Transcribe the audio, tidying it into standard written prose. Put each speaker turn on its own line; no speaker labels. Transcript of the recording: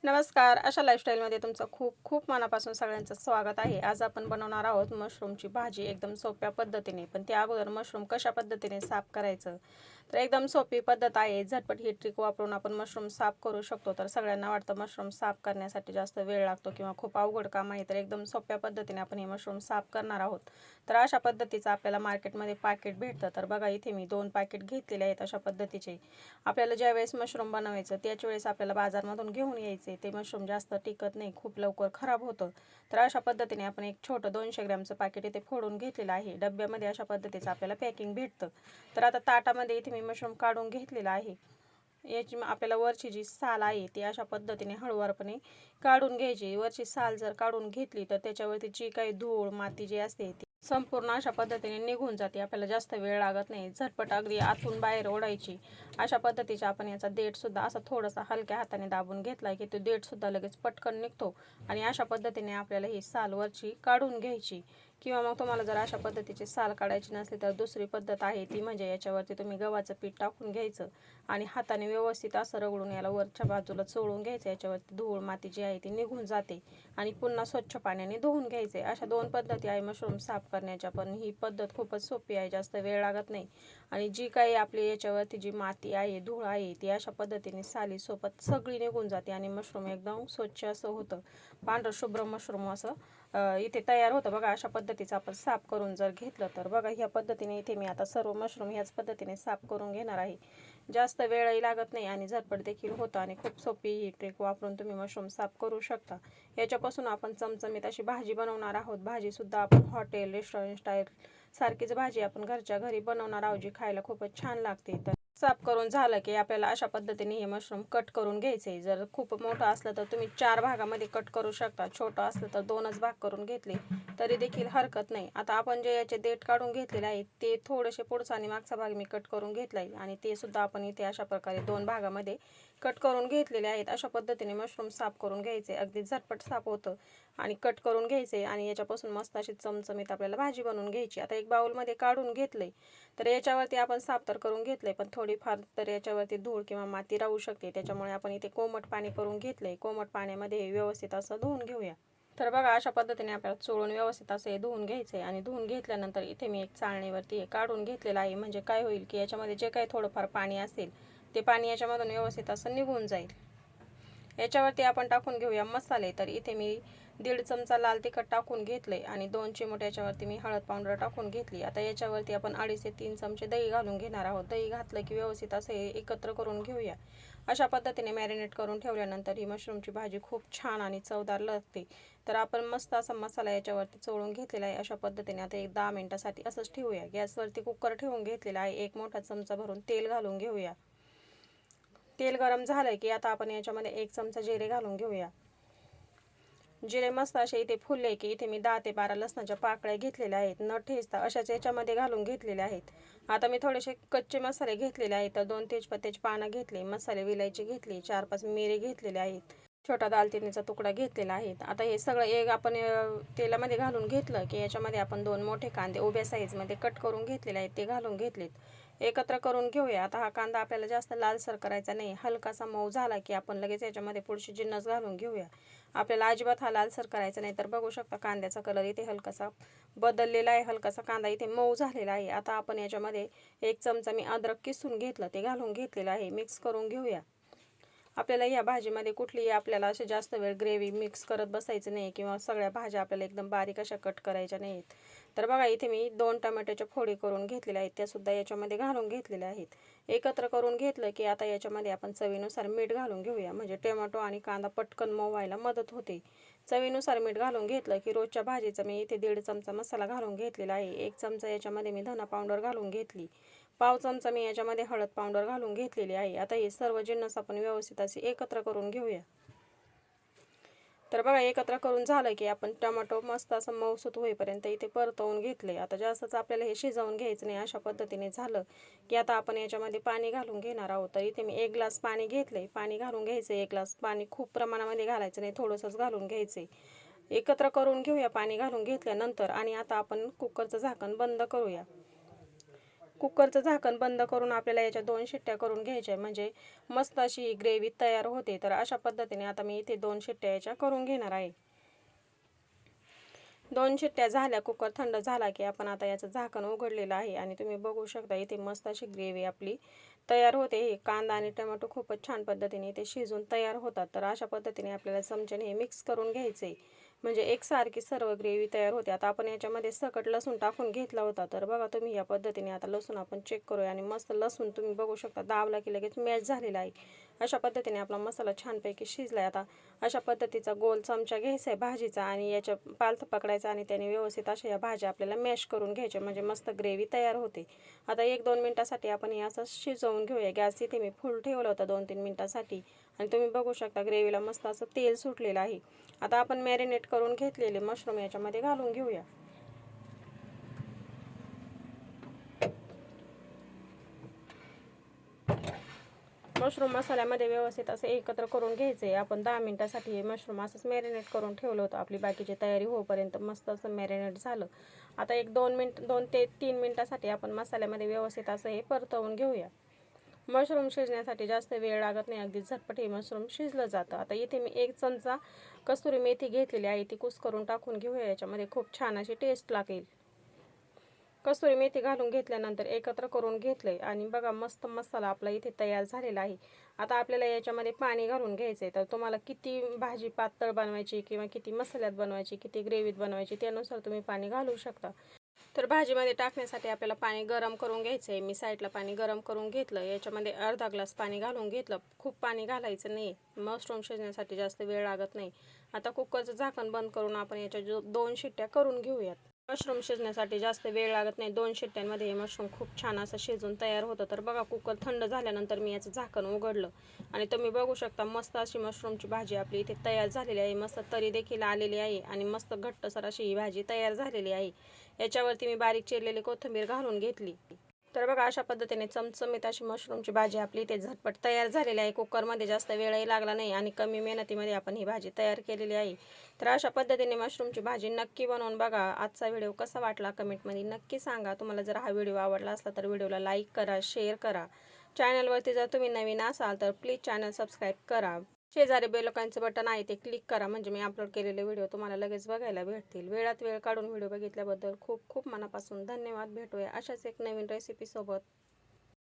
नमस्कार. अशा लाईफस्टाईलमध्ये तुमचं खूप खूप मनापासून सगळ्यांचं स्वागत आहे. आज आपण बनवणार आहोत मशरूमची भाजी एकदम सोप्या पद्धतीने. पण त्या अगोदर मशरूम कशा पद्धतीने साफ करायचं, तर एकदम सोपी पद्धत आहे. झटपट ही ट्रिक वापरून आपण मशरूम साफ करू शकतो. तर सगळ्यांना वाटतं मशरूम साफ करण्यासाठी जास्त वेळ लागतो किंवा खूप अवघड काम आहे. तर एकदम सोप्या पद्धतीने आपण हे मशरूम साफ करणार आहोत. तर अशा पद्धतीचं आपल्याला मार्केटमध्ये पॅकेट भेटतं. तर बघा इथे मी 2 पॅकेट घेतलेले आहेत अशा पद्धतीचे. आपल्याला ज्यावेळेस मशरूम बनवायचं त्याच वेळेस आपल्याला बाजारमधून घेऊन यायचे. ते मशरूम जास्त टिकत नाही, खूप लवकर खराब होतं. तर अशा पद्धतीने आपण एक छोटं 200 ग्रॅमचं पॅकेट इथे फोडून घेतलेलं आहे. डब्यामध्ये अशा पद्धतीचं आपल्याला पॅकिंग भेटतं. तर आता ताटामध्ये इथे मी मशरूम काढून घेतलेला आहे. याची आपल्याला वरची जी साल आहे ती अशा पद्धतीने हळूवारपणे काढून घ्यायची. वरची साल जर काढून घेतली तर त्याच्यावरती जी काही धूळ माती जी असते ती संपूर्ण अशा पद्धतीने निघून जाते. आपल्याला जास्त वेळ लागत नाही. झटपट अगदी आतून बाहेर ओढायची. अशा पद्धतीचा आपण याचा देठसुद्धा असा थोडासा हलक्या हाताने दाबून घेतला की तो देठसुद्धा लगेच पटकन निघतो. आणि अशा पद्धतीने आपल्याला ही साल वरची काढून घ्यायची. किंवा मग तुम्हाला जर अशा पद्धतीची साल काढायची नसली तर दुसरी पद्धत आहे ती म्हणजे याच्यावरती तुम्ही गव्हाचं पीठ टाकून घ्यायचं आणि हाताने व्यवस्थित असं रगडून याला वरच्या बाजूला चोळून घ्यायचं. याच्यावरती धूळ माती जी आहे ती निघून जाते आणि पुन्हा स्वच्छ पाण्याने धुवून घ्यायचे. अशा 2 पद्धती आहे मशरूम साफ करण्याच्या. पण ही पद्धत खूपच सोपी आहे, जास्त वेळ लागत नाही. आणि जी काही आपली याच्यावरती जी माती आहे, धूळ आहे, ती अशा पद्धतीने सालीसोबत सगळी निघून जाते आणि मशरूम एकदम स्वच्छ असं होतं. पांढरं शुभ्र मशरूम असं इथे तयार होतं. बघा अशा पद्धतीचं आपण साफ करून जर घेतलं तर बघा ह्या पद्धतीने इथे मी आता सर्व मशरूम ह्याच पद्धतीने साफ करून घेणार आहे. जास्त वेळही लागत नाही आणि झटपट देखील होतं आणि खूप सोपी ही ट्रिक वापरून तुम्ही मशरूम साफ करू शकता. याच्यापासून आपण चमचमीत अशी भाजी बनवणार आहोत. भाजीसुद्धा आपण हॉटेल रेस्टॉरंट स्टाईल सारखीच भाजी आपण घरच्या घरी बनवणार आहोत, जी खायला खूपच छान लागते. तर साफ करून झालं की आपल्याला अशा पद्धतीने हे मशरूम कट करून घ्यायचे. जर खूप मोठं असलं तर तुम्ही 4 भागामध्ये कट करू शकता. छोटं असलं तर 2च भाग करून घेतले तरी देखील हरकत नाही. आता आपण जे याचे देठ काढून घेतलेले आहेत ते थोडेसे पुढचा आणि मागचा भाग मी कट करून घेतला आहे आणि ते सुद्धा आपण इथे अशा प्रकारे 2 भागामध्ये कट करून घेतलेले आहेत. अशा पद्धतीने मशरूम साफ करून घ्यायचे. अगदी झटपट साफ होतं आणि कट करून घ्यायचे आणि याच्यापासून मस्त अशी चमचमीत आपल्याला भाजी बनवून घ्यायची. आता एक बाउलमध्ये काढून घेतले. तर याच्यावरती आपण साफ तर करून घेतले, पण थोडीफार तर याच्यावरती धूळ किंवा माती राहू शकते. त्याच्यामुळे आपण इथे कोमट पाणी करून घेतले. कोमट पाण्यामध्ये व्यवस्थित असं धुवून घेऊया. तर बघा अशा पद्धतीने आपल्याला चोळून व्यवस्थित असं हे धुवून घ्यायचं आहे आणि धुवून घेतल्यानंतर इथे मी एक चाळणीवरती हे काढून घेतलेलं आहे. म्हणजे काय होईल की याच्यामध्ये जे काही थोडंफार पाणी असेल ते पाणी याच्यामधून व्यवस्थित असं निघून जाईल. याच्यावरती आपण टाकून घेऊया मसाले. तर इथे मी 1.5 चमचा लाल तिखट टाकून घेतले आणि 2 चिमूट याच्यावरती मी हळद पावडर टाकून घेतली. आता याच्यावरती आपण 2.5 ते 3 चमचे दही घालून घेणार आहोत. दही घातलं की व्यवस्थित असं हे एकत्र करून घेऊया. अशा पद्धतीने मॅरिनेट करून ठेवल्यानंतर ही मशरूमची भाजी खूप छान आणि चवदार लागते. तर आपण मस्त असा मसाला याच्यावरती चोळून घेतलेला आहे. अशा पद्धतीने आता एक 10 मिनिटासाठी असंच ठेवूया. गॅसवरती कुकर ठेवून घेतलेला आहे. एक मोठा चमचा भरून तेल घालून घेऊया. तेल गरम झालं की आता आपण याच्यामध्ये 1 चमचा जिरे घालून घेऊया. जिरे मस्त असे इथे फुलले की इथे मी 10 ते 12 लसणाच्या पाकळ्या घेतलेल्या आहेत. न ठेचता अशाच याच्यामध्ये घालून घेतलेल्या आहेत. आता मी थोडेसे कच्चे मसाले घेतलेले आहेत. तर 2 तेजपत्त्याची पानं घेतली, मसाले विलायची घेतली, 4-5 मिरे घेतलेले आहेत, छोटा दालचिनीचा तुकडा घेतलेला आहे. आता हे सगळं एक आपण तेलामध्ये घालून घेतलं की याच्यामध्ये आपण 2 मोठे कांदे उभ्या साईजमध्ये कट करून घेतलेले आहेत ते घालून घेतलेत. एकत्र करून घेऊया. आता हा कांदा आपल्याला जास्त लालसर करायचा नाही. हलकासा मऊ झाला की आपण लगेच याच्यामध्ये पुढचे जिन्नस घालून घेऊया. आपल्याला अजिबात हा लालसर करायचा नाही. तर बघू शकता कांद्याचा कलर इथे हलकासा बदललेला आहे. हलकासा कांदा इथे मऊ झालेला आहे. आता आपण याच्यामध्ये 1 चमचा मी अद्रक किसून घेतलं ते घालून घेतलेलं आहे. मिक्स करून घेऊया. आपल्याला या भाजीमध्ये कुठलीही आपल्याला असे जास्त वेळ ग्रेव्ही मिक्स करत बसायचं नाही किंवा सगळ्या भाज्या आपल्याला एकदम बारीक अशा कट करायच्या नाहीत. तर बघा इथे मी 2 टोमॅटोच्या फोडी करून घेतलेल्या आहेत. त्यासुद्धा याच्यामध्ये घालून घेतलेल्या आहेत. एकत्र करून घेतलं की आता याच्यामध्ये आपण चवीनुसार मीठ घालून घेऊया. म्हणजे टोमॅटो आणि कांदा पटकन मऊ व्हायला मदत होते. चवीनुसार मीठ घालून घेतलं की रोजच्या भाजीचा मी इथे 1.5 चमचा मसाला घालून घेतलेला आहे. 1 चमचा याच्यामध्ये मी धना पावडर घालून घेतली. पाव चमचा मी याच्यामध्ये हळद पावडर घालून घेतलेली आहे. आता हे सर्व जिन्नस आपण व्यवस्थित असे एकत्र करून घेऊया. तर बघा एकत्र करून झालं की आपण टोमॅटो मस्त असं मऊसूत होईपर्यंत इथे परतवून घेतले. आता जास्तच आपल्याला हे शिजवून घ्यायचं नाही. अशा पद्धतीने झालं की आता आपण याच्यामध्ये पाणी घालून घेणार आहोत. तर इथे मी 1 ग्लास पाणी घेतले. पाणी घालून घ्यायचं 1 ग्लास. पाणी खूप प्रमाणामध्ये घालायचं नाही, थोडंसंच घालून घ्यायचे. एकत्र करून घेऊया पाणी घालून घेतल्यानंतर आणि आता आपण कुकरचं झाकण बंद करूया. कुकरचं झाकण बंद करून आपल्याला याच्या 2 शिट्ट्या करून घ्यायच्या म्हणजे मस्त अशी ग्रेव्ही तयार होते. तर अशा पद्धतीने आता मी इथे 2 शिट्ट्या याच्या करून घेणार आहे. 2 शिट्ट्या झाल्या, कुकर थंड झाला की आपण आता याचं झाकण उघडलेलं आहे आणि तुम्ही बघू शकता इथे मस्त अशी ग्रेव्ही आपली तयार होते. हे कांदा आणि टोमॅटो खूपच छान पद्धतीने इथे शिजून तयार होतात. तर अशा पद्धतीने आपल्याला चमच्याने हे मिक्स करून घ्यायचे म्हणजे एकसारखी सर्व ग्रेव्ही तयार होते. आता आपण याच्यामध्ये सकट लसूण टाकून घेतला होता. तर बघा तुम्ही या पद्धतीने आता लसूण आपण चेक करूया आणि मस्त लसूण तुम्ही बघू शकता दाबला की लगेच मॅश झालेला आहे. अशा पद्धतीने आपला मसाला छानपैकी शिजलाय. आता अशा पद्धतीचा गोल चमचा घ्यायचा आहे भाजीचा आणि याच्या पालथ पकडायचा आणि त्याने व्यवस्थित अशा या भाज्या आपल्याला मॅश करून घ्यायच्या म्हणजे मस्त ग्रेव्ही तयार होते. आता 1-2 मिनिटासाठी आपण हे असं शिजवून घेऊया. गॅस इथे मी फुल ठेवला होता 2-3 मिनिटासाठी आणि तुम्ही बघू शकता ग्रेव्हीला मस्त असं तेल सुटलेलं आहे. आता आपण मॅरिनेट करून घेतलेले मशरूम याच्यामध्ये घालून घेऊया. मशरूम मसाल्यामध्ये व्यवस्थित असं एकत्र करून घ्यायचे. आपण 10 मिनिटासाठी हे मशरूम असंच मॅरिनेट करून ठेवलं होतं. आपली बाकीची तयारी होईपर्यंत मस्त असं मॅरिनेट झालं. आता 2 ते 3 मिनिटासाठी आपण मसाल्यामध्ये व्यवस्थित असं हे परतवून घेऊया. मशरूम शिजण्यासाठी जास्त वेळ लागत नाही, अगदी झटपट हे मशरूम शिजलं जातं. आता इथे मी 1 चमचा कसुरी मेथी घेतलेली आहे, ती कुस्करून टाकून घेऊया. याच्यामध्ये खूप छान अशी टेस्ट लागेल. कसुरी मेथी घालून घेतल्यानंतर एकत्र करून घेतले आणि बघा मस्त मसाला आपला इथे तयार झालेला आहे. आता आपल्याला याच्यामध्ये पाणी घालून घ्यायचं आहे. तर तुम्हाला किती भाजी पातळ बनवायची किंवा किती मसाल्यात बनवायची, किती ग्रेव्हीत बनवायची त्यानुसार तुम्ही पाणी घालू शकता. तर भाजीमध्ये टाकण्यासाठी आपल्याला पाणी गरम करून घ्यायचं आहे. मी साईडला पाणी गरम करून घेतलं. याच्यामध्ये अर्धा ग्लास पाणी घालून घेतलं. खूप पाणी घालायचं नाही, मशरूम शिजण्यासाठी जास्त वेळ लागत नाही. आता कुकरचं झाकण बंद करून आपण याच्या 2 शिट्ट्या करून घेऊयात. मशरूम शिजण्यासाठी जास्त वेळ लागत नाही. 2 शिट्ट्यांमध्ये हे मशरूम खूप छान असं शिजून तयार होतं. तर बघा कुकर थंड झाल्यानंतर मी याचं झाकण उघडलं आणि तुम्ही बघू शकता मस्त अशी मशरूमची भाजी आपली इथे तयार झालेली आहे. मस्त तरी देखील आलेली आहे आणि मस्त घट्टसर अशी ही भाजी तयार झालेली आहे. याच्यावरती मी बारीक चिरलेली कोथिंबीर घालून घेतली. तर बघा अशा पद्धतीने चमचमीत अशी मशरूमची भाजी आपली इथे झटपट तयार झालेली आहे. कुकरमध्ये जास्त वेळही लागला नाही आणि कमी मेहनतीमध्ये आपण ही भाजी तयार केलेली आहे. तर अशा पद्धतीने मशरूमची भाजी नक्की बनवून बघा. आजचा व्हिडिओ कसा वाटला कमेंटमध्ये नक्की सांगा. तुम्हाला जर हा व्हिडिओ आवडला असला तर व्हिडिओला लाईक करा, शेअर करा. चॅनलवरती जर तुम्ही नवीन असाल तर प्लीज चॅनल सबस्क्राईब करा. शेजारी बेल आयकॉनचं बटन आहे ते क्लिक करा म्हणजे मी अपलोड केलेले व्हिडिओ तुम्हाला लगेच बघायला भेटतील. वेळात वेळ काढून व्हिडिओ बघितल्याबद्दल खूप खूप मनापासून धन्यवाद. भेटूया अशाच एक नवीन रेसिपीसोबत.